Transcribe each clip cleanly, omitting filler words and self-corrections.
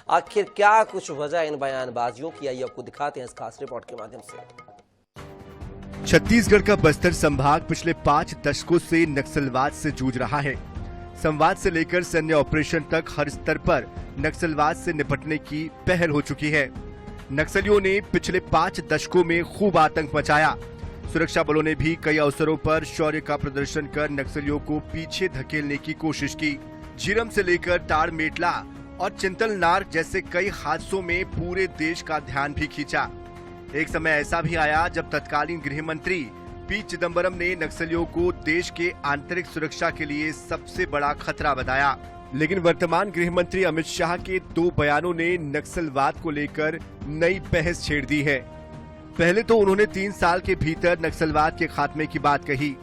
आखिर क्या कुछ वजह इन बयानबाजियों की, आइए आपको दिखाते हैं इस खास रिपोर्ट के माध्यम से। छत्तीसगढ़ का बस्तर संभाग पिछले 5 दशकों से नक्सलवाद से जूझ रहा है। संवाद से लेकर सैन्य ऑपरेशन तक हर स्तर पर नक्सलवाद से निपटने की पहल हो चुकी है। नक्सलियों ने पिछले 5 दशकों में खूब आतंक मचाया। सुरक्षा बलों ने भी कई अवसरों पर शौर्य का प्रदर्शन कर नक्सलियों को पीछे धकेलने की कोशिश की। झीरम से लेकर ताड़मेटला और चिंतलनार जैसे कई हादसों में पूरे देश का ध्यान भी खींचा। एक समय ऐसा भी आया जब तत्कालीन गृह मंत्री पी चिदम्बरम ने नक्सलियों को देश के आंतरिक सुरक्षा के लिए सबसे बड़ा खतरा बताया। लेकिन वर्तमान गृह मंत्री अमित शाह के 2 बयानों ने नक्सलवाद को लेकर नई बहस छेड़ दी है। पहले तो उन्होंने 3 साल के भीतर नक्सलवाद के खात्मे की बात कही।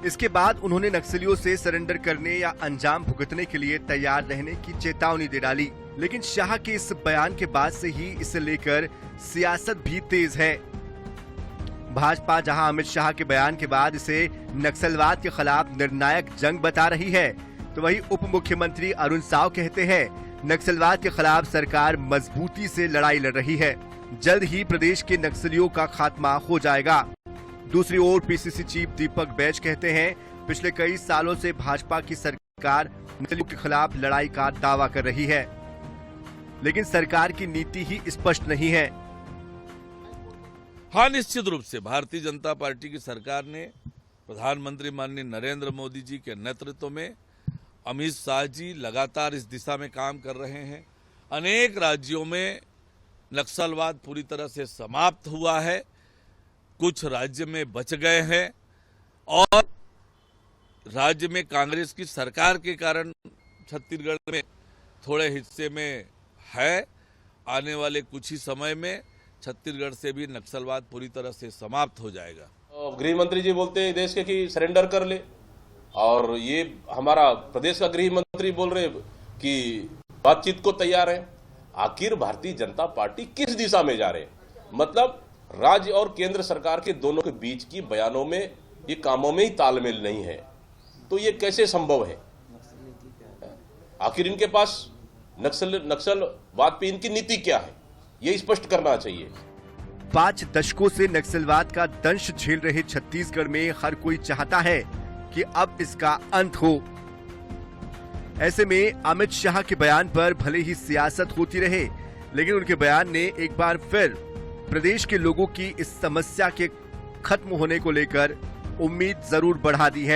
इसके बाद उन्होंने नक्सलियों से सरेंडर करने या अंजाम भुगतने के लिए तैयार रहने की चेतावनी दे डाली। लेकिन शाह के इस बयान के बाद से ही इसे लेकर सियासत भी तेज है। भाजपा जहां अमित शाह के बयान के बाद इसे नक्सलवाद के खिलाफ निर्णायक जंग बता रही है, तो वहीं उप मुख्यमंत्री अरुण साव कहते हैं नक्सलवाद के खिलाफ सरकार मजबूती से लड़ाई लड़ रही है। जल्द ही प्रदेश के नक्सलियों का खात्मा हो जाएगा। दूसरी ओर पीसीसी चीफ दीपक बैज कहते हैं पिछले कई सालों से भाजपा की सरकार नक्सलियों के खिलाफ लड़ाई का दावा कर रही है, लेकिन सरकार की नीति ही स्पष्ट नहीं है। हाँ, निश्चित रूप से भारतीय जनता पार्टी की सरकार ने प्रधानमंत्री माननीय नरेंद्र मोदी जी के नेतृत्व में अमित शाह जी लगातार इस दिशा में काम कर रहे हैं। अनेक राज्यों में नक्सलवाद पूरी तरह से समाप्त हुआ है, कुछ राज्य में बच गए हैं और राज्य में कांग्रेस की सरकार के कारण छत्तीसगढ़ में थोड़े हिस्से में है। आने वाले कुछ ही समय में छत्तीसगढ़ से भी नक्सलवाद पूरी तरह से समाप्त हो जाएगा। गृह मंत्री जी बोलते हैं देश के कि सरेंडर कर ले, और ये हमारा प्रदेश का गृह मंत्री बोल रहे कि बातचीत को तैयार है। आखिर भारतीय जनता पार्टी किस दिशा में जा रहे हैं? मतलब राज्य और केंद्र सरकार के दोनों के बीच की बयानों में, ये कामों में ही तालमेल नहीं है, तो ये कैसे संभव है? आखिर इनके पास नक्सलवाद पे इनकी नीति क्या है, ये स्पष्ट करना चाहिए। 5 दशकों से नक्सलवाद का दंश झेल रहे छत्तीसगढ़ में हर कोई चाहता है कि अब इसका अंत हो। ऐसे में अमित शाह के बयान पर भले ही सियासत होती रहे, लेकिन उनके बयान ने एक बार फिर प्रदेश के लोगों की इस समस्या के खत्म होने को लेकर उम्मीद जरूर बढ़ा दी है।